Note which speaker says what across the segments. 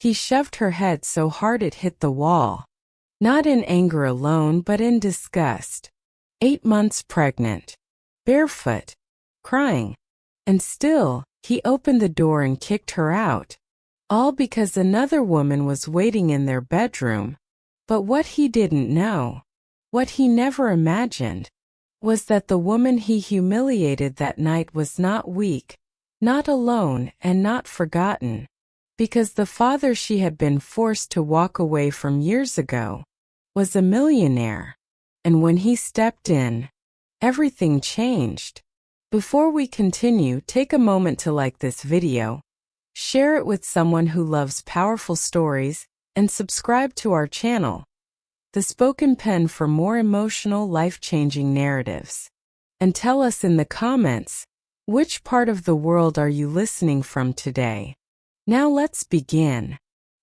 Speaker 1: He shoved her head so hard it hit the wall. Not in anger alone but in disgust. 8 months pregnant. Barefoot. Crying. And still, he opened the door and kicked her out. All because another woman was waiting in their bedroom. But what he didn't know, what he never imagined, was that the woman he humiliated that night was not weak, not alone, and not forgotten. Because the father she had been forced to walk away from years ago was a millionaire. And when he stepped in, everything changed. Before we continue, take a moment to like this video, share it with someone who loves powerful stories, and subscribe to our channel, The Spoken Pen, for more emotional, life-changing narratives. And tell us in the comments, which part of the world are you listening from today? Now let's begin.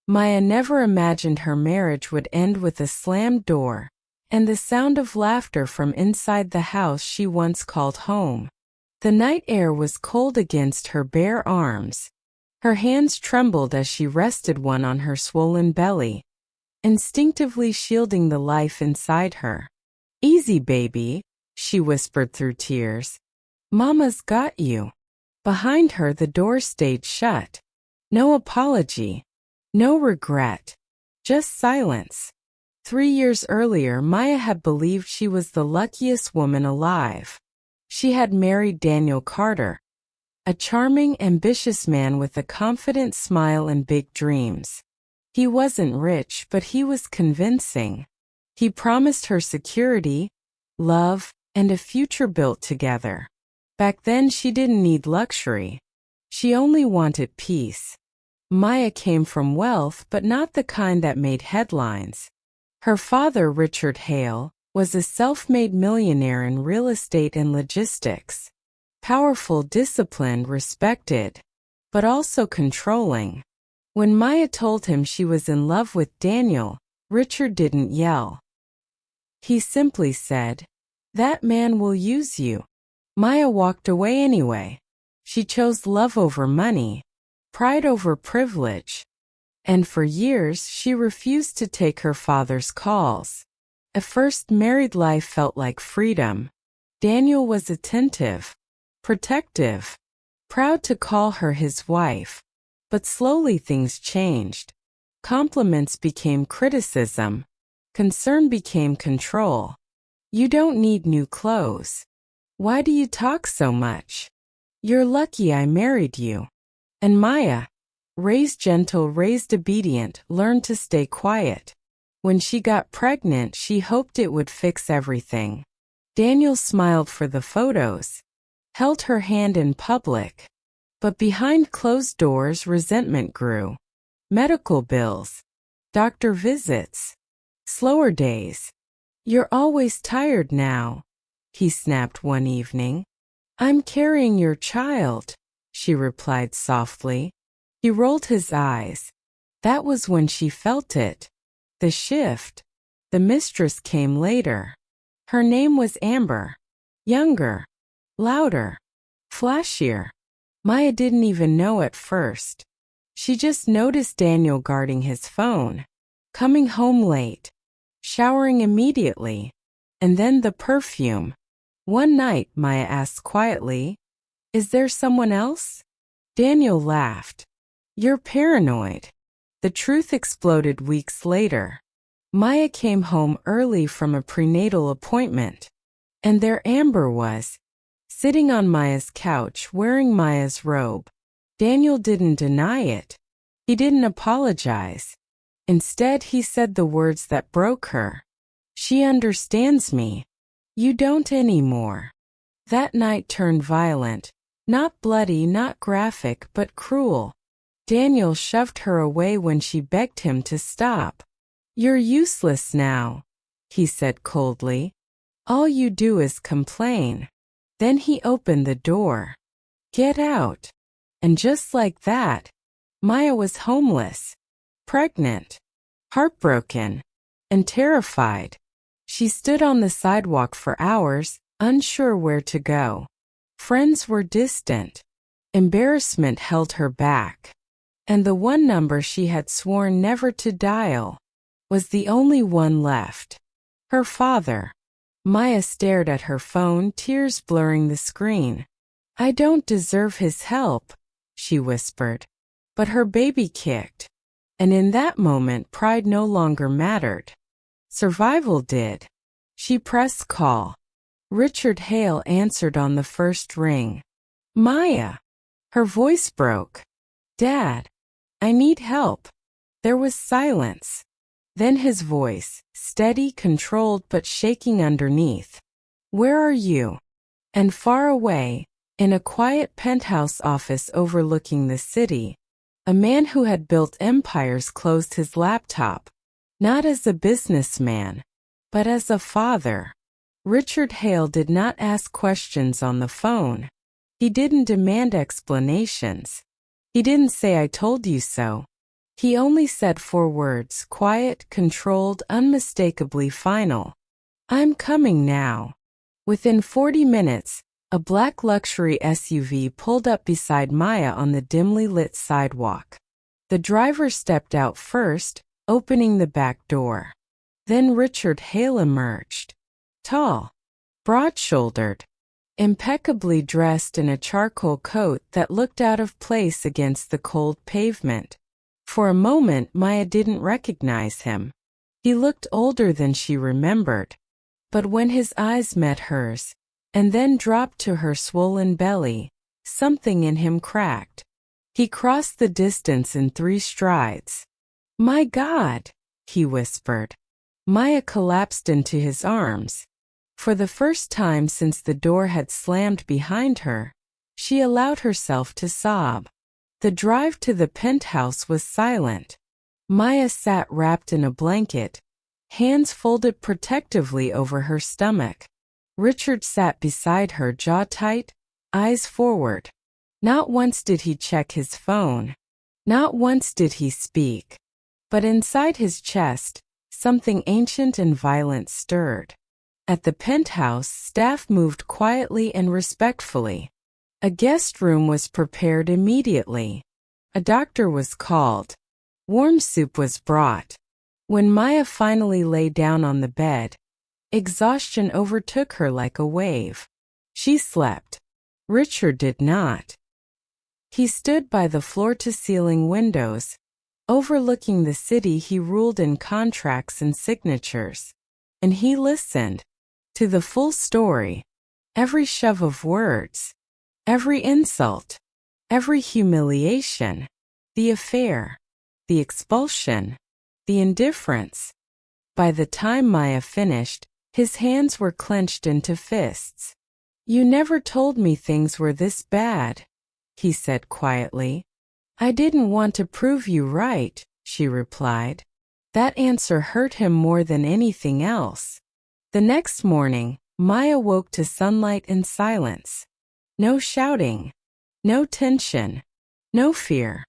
Speaker 1: Maya never imagined her marriage would end with a slammed door and the sound of laughter from inside the house she once called home. The night air was cold against her bare arms. Her hands trembled as she rested one on her swollen belly, instinctively shielding the life inside her. "Easy, baby," she whispered through tears. "Mama's got you." Behind her the door stayed shut. No apology. No regret. Just silence. 3 years earlier, Maya had believed she was the luckiest woman alive. She had married Daniel Carter, a charming, ambitious man with a confident smile and big dreams. He wasn't rich, but he was convincing. He promised her security, love, and a future built together. Back then she didn't need luxury. She only wanted peace. Maya came from wealth, but not the kind that made headlines. Her father, Richard Hale, was a self-made millionaire in real estate and logistics. Powerful, disciplined, respected, but also controlling. When Maya told him she was in love with Daniel, Richard didn't yell. He simply said, "That man will use you." Maya walked away anyway. She chose love over money, pride over privilege. And for years she refused to take her father's calls. At first, married life felt like freedom. Daniel was attentive, protective, proud to call her his wife. But slowly things changed. Compliments became criticism. Concern became control. "You don't need new clothes. Why do you talk so much? You're lucky I married you." And Maya, raised gentle, raised obedient, learned to stay quiet. When she got pregnant, she hoped it would fix everything. Daniel smiled for the photos, held her hand in public. But behind closed doors, resentment grew. Medical bills, doctor visits, slower days. "You're always tired now," he snapped one evening. "I'm carrying your child," she replied softly. He rolled his eyes. That was when she felt it. The shift. The mistress came later. Her name was Amber. Younger, louder, flashier. Maya didn't even know at first. She just noticed Daniel guarding his phone, coming home late, showering immediately, and then the perfume. One night, Maya asked quietly, "Is there someone else?" Daniel laughed. "You're paranoid." The truth exploded weeks later. Maya came home early from a prenatal appointment, and there Amber was, sitting on Maya's couch wearing Maya's robe. Daniel didn't deny it. He didn't apologize. Instead, he said the words that broke her. "She understands me. You don't anymore." That night turned violent. Not bloody, not graphic, but cruel. Daniel shoved her away when she begged him to stop. "You're useless now," he said coldly. "All you do is complain." Then he opened the door. "Get out." And just like that, Maya was homeless, pregnant, heartbroken, and terrified. She stood on the sidewalk for hours, unsure where to go. Friends were distant. Embarrassment held her back. and the one number she had sworn never to dial was the only one left. Her father. Maya stared at her phone, tears blurring the screen. "I don't deserve his help," she whispered. But her baby kicked. And in that moment, pride no longer mattered. Survival did. She pressed call. Richard Hale answered on the first ring. "Maya." Her voice broke. "Dad, I need help." There was silence. Then his voice, steady, controlled but shaking underneath. "Where are you?" And far away, in a quiet penthouse office overlooking the city, a man who had built empires closed his laptop, not as a businessman, but as a father. Richard Hale did not ask questions on the phone. He didn't demand explanations. He didn't say, "I told you so." He only said 4 words, quiet, controlled, unmistakably final. "I'm coming now." Within 40 minutes, a black luxury SUV pulled up beside Maya on the dimly lit sidewalk. The driver stepped out first, opening the back door. Then Richard Hale emerged. Tall, broad-shouldered, impeccably dressed in a charcoal coat that looked out of place against the cold pavement. For a moment, Maya didn't recognize him. He looked older than she remembered. But when his eyes met hers, and then dropped to her swollen belly, something in him cracked. He crossed the distance in 3 strides. "My God," he whispered. Maya collapsed into his arms. For the first time since the door had slammed behind her, she allowed herself to sob. The drive to the penthouse was silent. Maya sat wrapped in a blanket, hands folded protectively over her stomach. Richard sat beside her, jaw tight, eyes forward. Not once did he check his phone. Not once did he speak. But inside his chest, something ancient and violent stirred. At the penthouse, staff moved quietly and respectfully. A guest room was prepared immediately. A doctor was called. Warm soup was brought. When Maya finally lay down on the bed, exhaustion overtook her like a wave. She slept. Richard did not. He stood by the floor-to-ceiling windows, overlooking the city he ruled in contracts and signatures. And he listened to the full story, every shove of words, every insult, every humiliation, the affair, the expulsion, the indifference. By the time Maya finished, his hands were clenched into fists. "You never told me things were this bad," he said quietly. "I didn't want to prove you right," she replied. That answer hurt him more than anything else. The next morning, Maya woke to sunlight and silence. No shouting, no tension, no fear.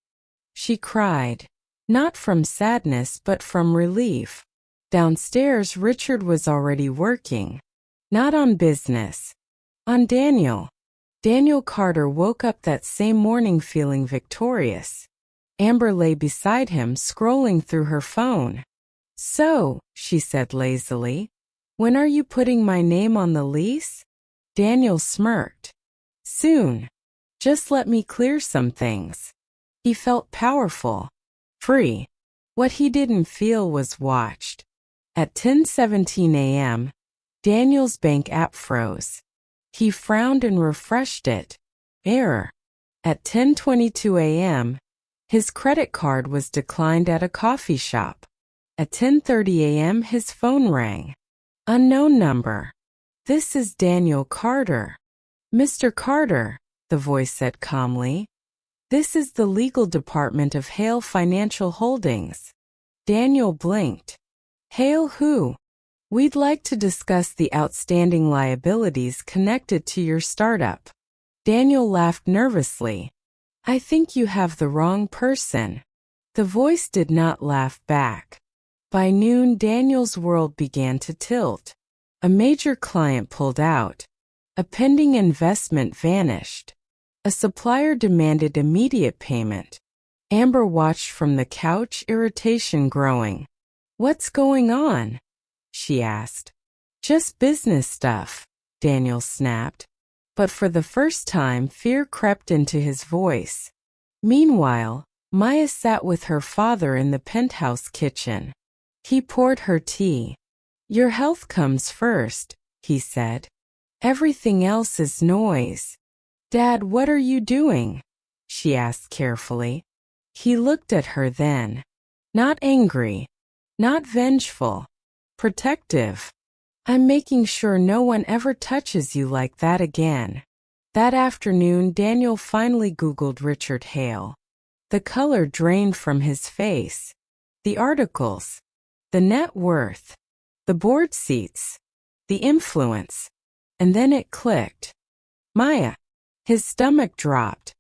Speaker 1: She cried, not from sadness but from relief. Downstairs, Richard was already working. Not on business. On Daniel. Daniel Carter woke up that same morning feeling victorious. Amber lay beside him, scrolling through her phone. "So," she said lazily, "when are you putting my name on the lease?" Daniel smirked. "Soon. Just let me clear some things." He felt powerful, free. What he didn't feel was watched. At 10:17 a.m., Daniel's bank app froze. He frowned and refreshed it. Error. At 10:22 a.m., his credit card was declined at a coffee shop. At 10:30 a.m., his phone rang. Unknown number. "This is Daniel Carter." "Mr. Carter," the voice said calmly. "This is the legal department of Hale Financial Holdings." Daniel blinked. "Hale who?" "We'd like to discuss the outstanding liabilities connected to your startup." Daniel laughed nervously. "I think you have the wrong person." The voice did not laugh back. By noon, Daniel's world began to tilt. A major client pulled out. A pending investment vanished. A supplier demanded immediate payment. Amber watched from the couch, irritation growing. "What's going on?" she asked. "Just business stuff," Daniel snapped. But for the first time, fear crept into his voice. Meanwhile, Maya sat with her father in the penthouse kitchen. He poured her tea. "Your health comes first," he said. "Everything else is noise." "Dad, what are you doing?" she asked carefully. He looked at her then. Not angry, not vengeful, protective. "I'm making sure no one ever touches you like that again." That afternoon, Daniel finally Googled Richard Hale. The color drained from his face. The articles, the net worth, the board seats, the influence. And then it clicked. Maya. His stomach dropped.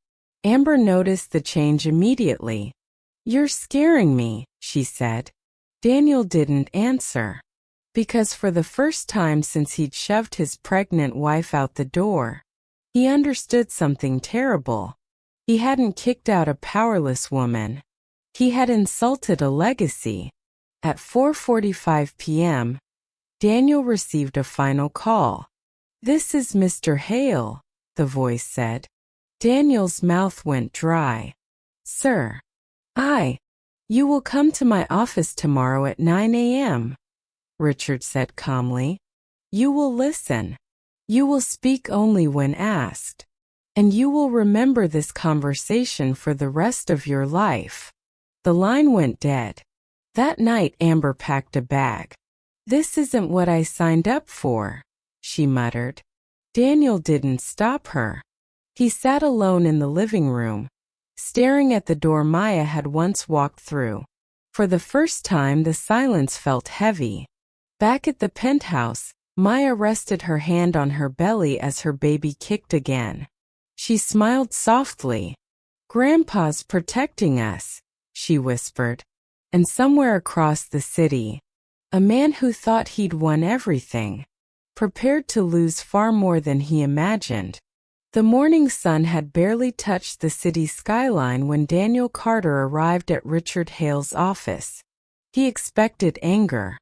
Speaker 1: Amber noticed the change immediately. "You're scaring me," she said. Daniel didn't answer. Because for the first time since he'd shoved his pregnant wife out the door, he understood something terrible. He hadn't kicked out a powerless woman. He had insulted a legacy. At 4:45 p.m., Daniel received a final call. "This is Mr. Hale," the voice said. Daniel's mouth went dry. "Sir, you will come to my office tomorrow at 9 a.m., Richard said calmly. "You will listen. You will speak only when asked. And you will remember this conversation for the rest of your life." The line went dead. That night, Amber packed a bag. "This isn't what I signed up for," she muttered. Daniel didn't stop her. He sat alone in the living room, staring at the door Maya had once walked through. For the first time, the silence felt heavy. Back at the penthouse, Maya rested her hand on her belly as her baby kicked again. She smiled softly. "Grandpa's protecting us," she whispered. And somewhere across the city, a man who thought he'd won everything, prepared to lose far more than he imagined. The morning sun had barely touched the city skyline when Daniel Carter arrived at Richard Hale's office. He expected anger.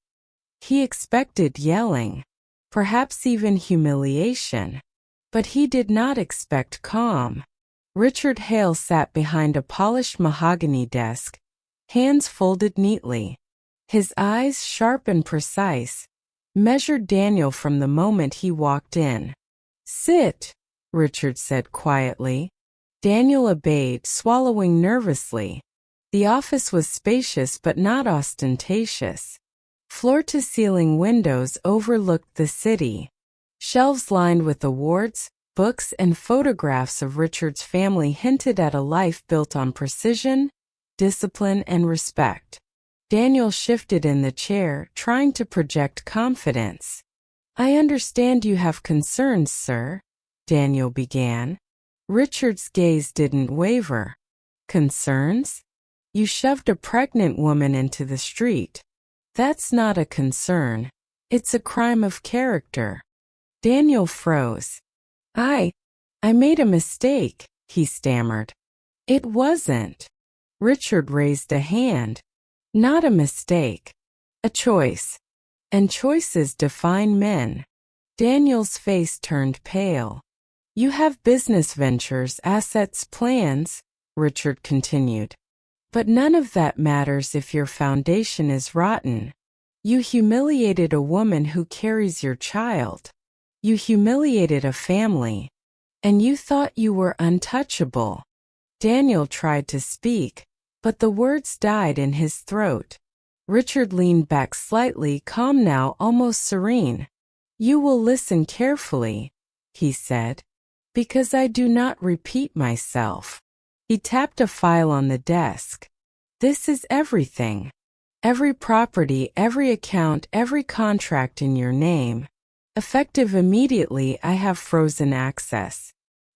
Speaker 1: He expected yelling, perhaps even humiliation. But he did not expect calm. Richard Hale sat behind a polished mahogany desk, hands folded neatly. His eyes, sharp and precise, measured Daniel from the moment he walked in. "Sit," Richard said quietly. Daniel obeyed, swallowing nervously. The office was spacious but not ostentatious. Floor-to-ceiling windows overlooked the city. Shelves lined with awards, books, and photographs of Richard's family hinted at a life built on precision, discipline, and respect. Daniel shifted in the chair, trying to project confidence. "I understand you have concerns, sir," Daniel began. Richard's gaze didn't waver. "Concerns? You shoved a pregnant woman into the street. That's not a concern. It's a crime of character." Daniel froze. I made a mistake," he stammered. "It wasn't." Richard raised a hand. "Not a mistake. A choice. And choices define men." Daniel's face turned pale. "You have business ventures, assets, plans," Richard continued. "But none of that matters if your foundation is rotten. You humiliated a woman who carries your child. You humiliated a family. And you thought you were untouchable." Daniel tried to speak, but the words died in his throat. Richard leaned back slightly, calm now, almost serene. "You will listen carefully," he said, "because I do not repeat myself." He tapped a file on the desk. "This is everything. Every property, every account, every contract in your name. Effective immediately, I have frozen access.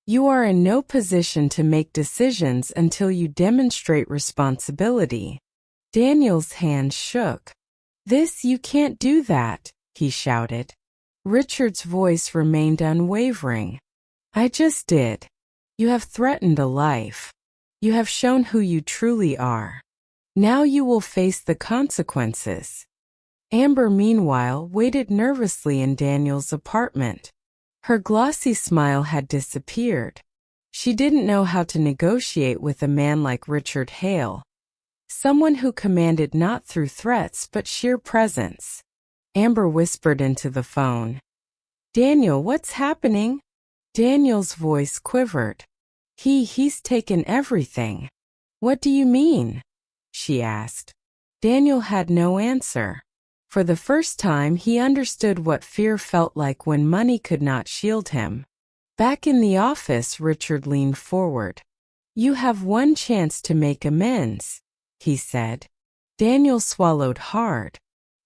Speaker 1: You are in no position to make decisions until you demonstrate responsibility." Daniel's hand shook. You can't do that," he shouted. Richard's voice remained unwavering. "I just did. You have threatened a life. You have shown who you truly are. Now you will face the consequences. Amber, meanwhile, waited nervously in Daniel's apartment. Her glossy smile had disappeared. She didn't know how to negotiate with a man like Richard Hale. Someone who commanded not through threats but sheer presence. Amber whispered into the phone. "Daniel, what's happening?" Daniel's voice quivered. He's taken everything." "What do you mean?" she asked. Daniel had no answer. For the first time, he understood what fear felt like when money could not shield him. Back in the office, Richard leaned forward. "You have one chance to make amends," he said. Daniel swallowed hard.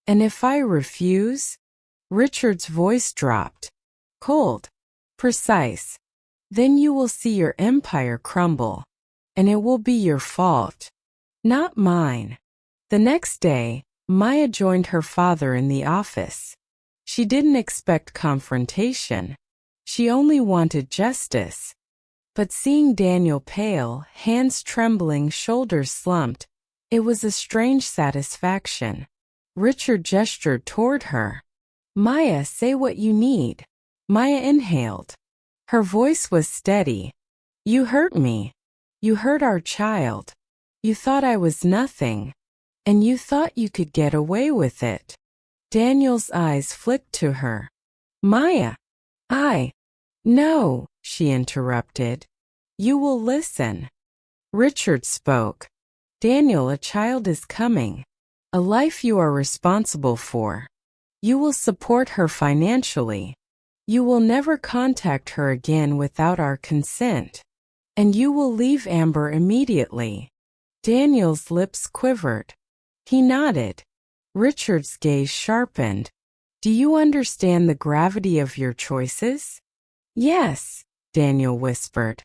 Speaker 1: "And if I refuse?" Richard's voice dropped. Cold. Precise. "Then you will see your empire crumble. And it will be your fault. Not mine." The next day, Maya joined her father in the office. She didn't expect confrontation. She only wanted justice. But seeing Daniel pale, hands trembling, shoulders slumped, it was a strange satisfaction. Richard gestured toward her. "Maya, say what you need." Maya inhaled. Her voice was steady. "You hurt me. You hurt our child. You thought I was nothing. And you thought you could get away with it." Daniel's eyes flicked to her. "Maya, No," she interrupted. "You will listen." Richard spoke. "Daniel, a child is coming. A life you are responsible for. You will support her financially. You will never contact her again without our consent. And you will leave Amber immediately." Daniel's lips quivered. He nodded. Richard's gaze sharpened. "Do you understand the gravity of your choices?" "Yes," Daniel whispered.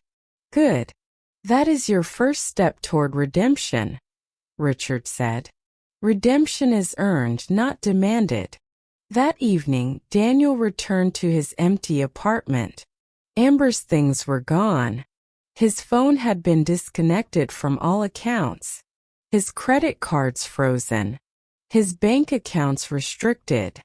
Speaker 1: "Good. That is your first step toward redemption," Richard said. "Redemption is earned, not demanded." That evening, Daniel returned to his empty apartment. Amber's things were gone. His phone had been disconnected from all accounts. His credit cards frozen. His bank accounts restricted.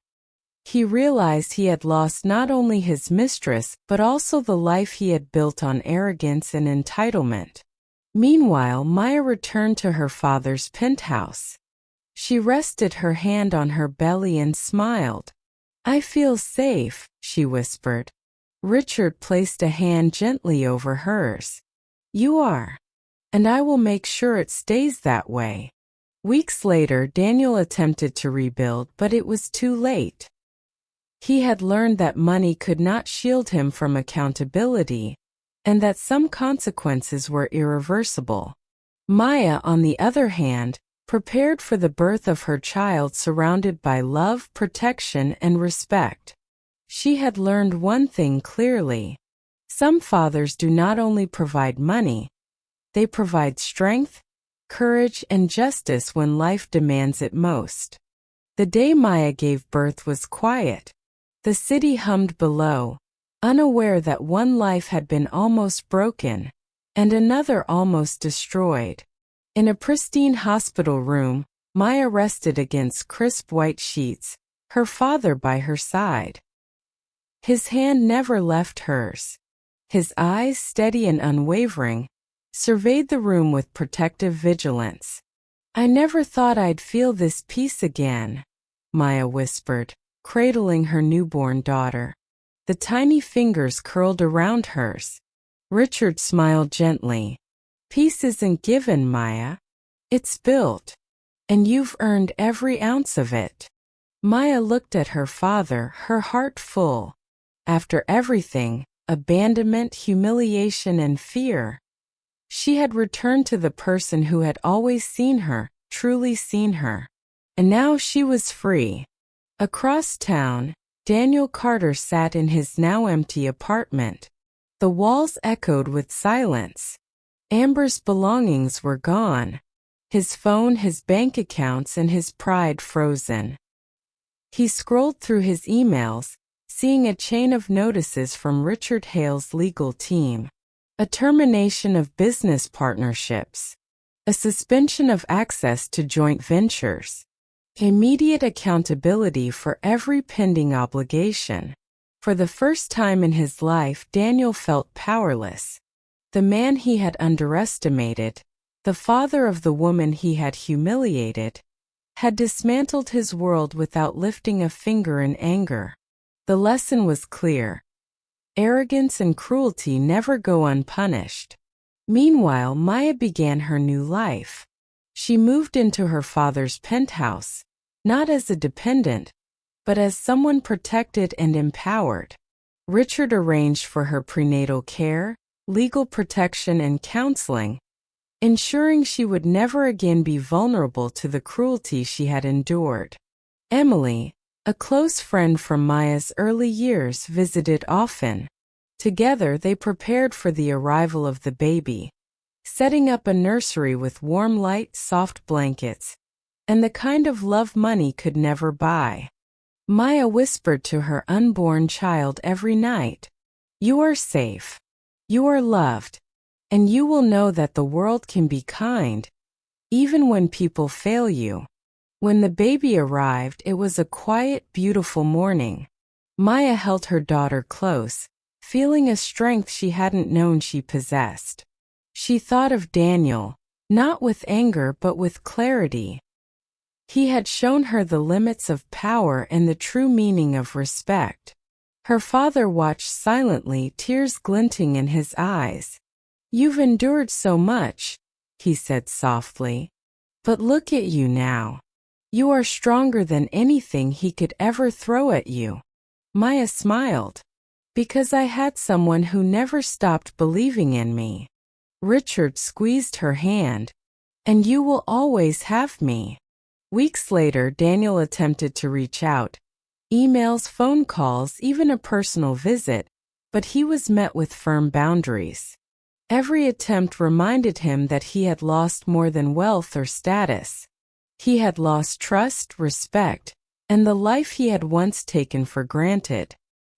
Speaker 1: He realized he had lost not only his mistress but also the life he had built on arrogance and entitlement. Meanwhile, Maya returned to her father's penthouse. She rested her hand on her belly and smiled. "I feel safe," she whispered. Richard placed a hand gently over hers. "You are. And I will make sure it stays that way." Weeks later, Daniel attempted to rebuild, but it was too late. He had learned that money could not shield him from accountability, and that some consequences were irreversible. Maya, on the other hand, prepared for the birth of her child surrounded by love, protection, and respect. She had learned one thing clearly. Some fathers do not only provide money, they provide strength, courage, and justice when life demands it most. The day Maya gave birth was quiet. The city hummed below, unaware that one life had been almost broken, and another almost destroyed. In a pristine hospital room, Maya rested against crisp white sheets, her father by her side. His hand never left hers. His eyes, steady and unwavering, surveyed the room with protective vigilance. "I never thought I'd feel this peace again," Maya whispered, cradling her newborn daughter. The tiny fingers curled around hers. Richard smiled gently. "Peace isn't given, Maya. It's built. And you've earned every ounce of it." Maya looked at her father, her heart full. After everything, abandonment, humiliation, and fear, she had returned to the person who had always seen her, truly seen her. And now she was free. Across town, Daniel Carter sat in his now empty apartment. The walls echoed with silence. Amber's belongings were gone. His phone, his bank accounts, and his pride frozen. He scrolled through his emails, seeing a chain of notices from Richard Hale's legal team. a termination of business partnerships, a suspension of access to joint ventures, immediate accountability for every pending obligation. For the first time in his life, Daniel felt powerless. The man he had underestimated, the father of the woman he had humiliated, had dismantled his world without lifting a finger in anger. The lesson was clear. Arrogance and cruelty never go unpunished. Meanwhile, Maya began her new life. She moved into her father's penthouse, not as a dependent, but as someone protected and empowered. Richard arranged for her prenatal care, legal protection, and counseling, ensuring she would never again be vulnerable to the cruelty she had endured. Emily, a close friend from Maya's early years, visited often. Together they prepared for the arrival of the baby, setting up a nursery with warm light, soft blankets, and the kind of love money could never buy. Maya whispered to her unborn child every night, "You are safe. You are loved. And you will know that the world can be kind, even when people fail you." When the baby arrived, it was a quiet, beautiful morning. Maya held her daughter close, feeling a strength she hadn't known she possessed. She thought of Daniel, not with anger but with clarity. He had shown her the limits of power and the true meaning of respect. Her father watched silently, tears glinting in his eyes. "You've endured so much," he said softly. "But look at you now. You are stronger than anything he could ever throw at you." Maya smiled. "Because I had someone who never stopped believing in me." Richard squeezed her hand. "And you will always have me." Weeks later, Daniel attempted to reach out. Emails, phone calls, even a personal visit, but he was met with firm boundaries. Every attempt reminded him that he had lost more than wealth or status. He had lost trust, respect, and the life he had once taken for granted.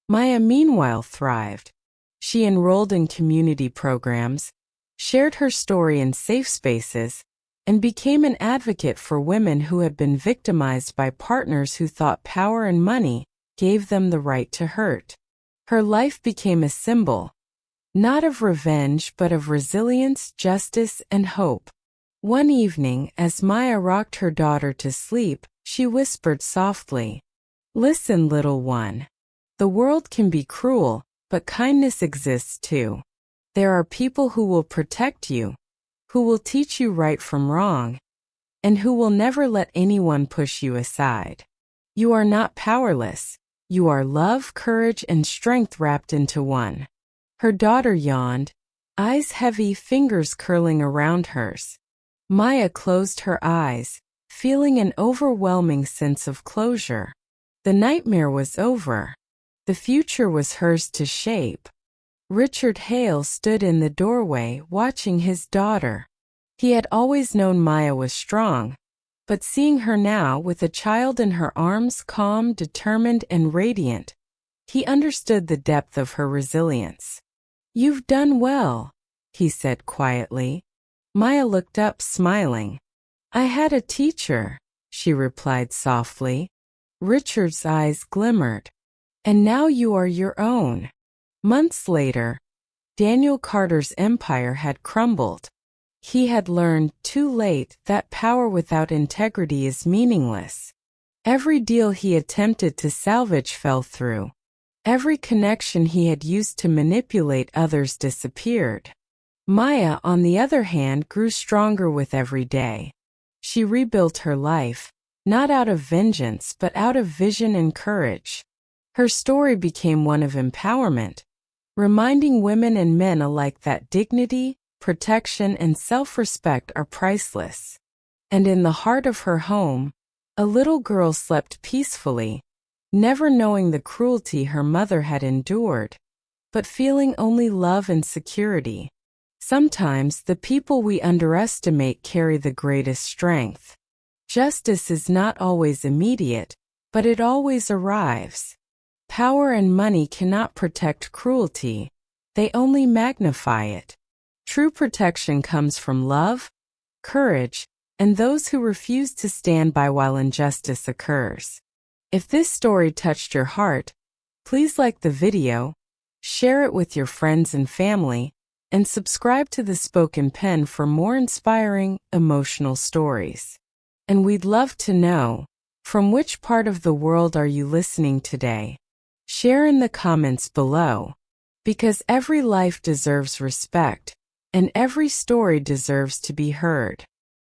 Speaker 1: Maya, meanwhile, thrived. She enrolled in community programs, shared her story in safe spaces, and became an advocate for women who had been victimized by partners who thought power and money gave them the right to hurt. Her life became a symbol, not of revenge but of resilience, justice, and hope. One evening, as Maya rocked her daughter to sleep, she whispered softly, "Listen, little one. The world can be cruel, but kindness exists too. There are people who will protect you, who will teach you right from wrong, and who will never let anyone push you aside. You are not powerless. You are love, courage, and strength wrapped into one." Her daughter yawned, eyes heavy, fingers curling around hers. Maya closed her eyes, feeling an overwhelming sense of closure. The nightmare was over. The future was hers to shape. Richard Hale stood in the doorway, watching his daughter. He had always known Maya was strong, but seeing her now with a child in her arms, calm, determined, and radiant, he understood the depth of her resilience. "You've done well," he said quietly. Maya looked up, smiling. "I had a teacher," she replied softly. Richard's eyes glimmered. "And now you are your own." Months later, Daniel Carter's empire had crumbled. He had learned, too late, that power without integrity is meaningless. Every deal he attempted to salvage fell through. Every connection he had used to manipulate others disappeared. Maya, on the other hand, grew stronger with every day. She rebuilt her life, not out of vengeance but out of vision and courage. Her story became one of empowerment, reminding women and men alike that dignity, protection, and self-respect are priceless. And in the heart of her home, a little girl slept peacefully, never knowing the cruelty her mother had endured, but feeling only love and security. Sometimes the people we underestimate carry the greatest strength. Justice is not always immediate, but it always arrives. Power and money cannot protect cruelty, they only magnify it. True protection comes from love, courage, and those who refuse to stand by while injustice occurs. If this story touched your heart, please like the video, share it with your friends and family, and subscribe to The Spoken Pen for more inspiring, emotional stories. And we'd love to know, from which part of the world are you listening today? Share in the comments below, because every life deserves respect, and every story deserves to be heard.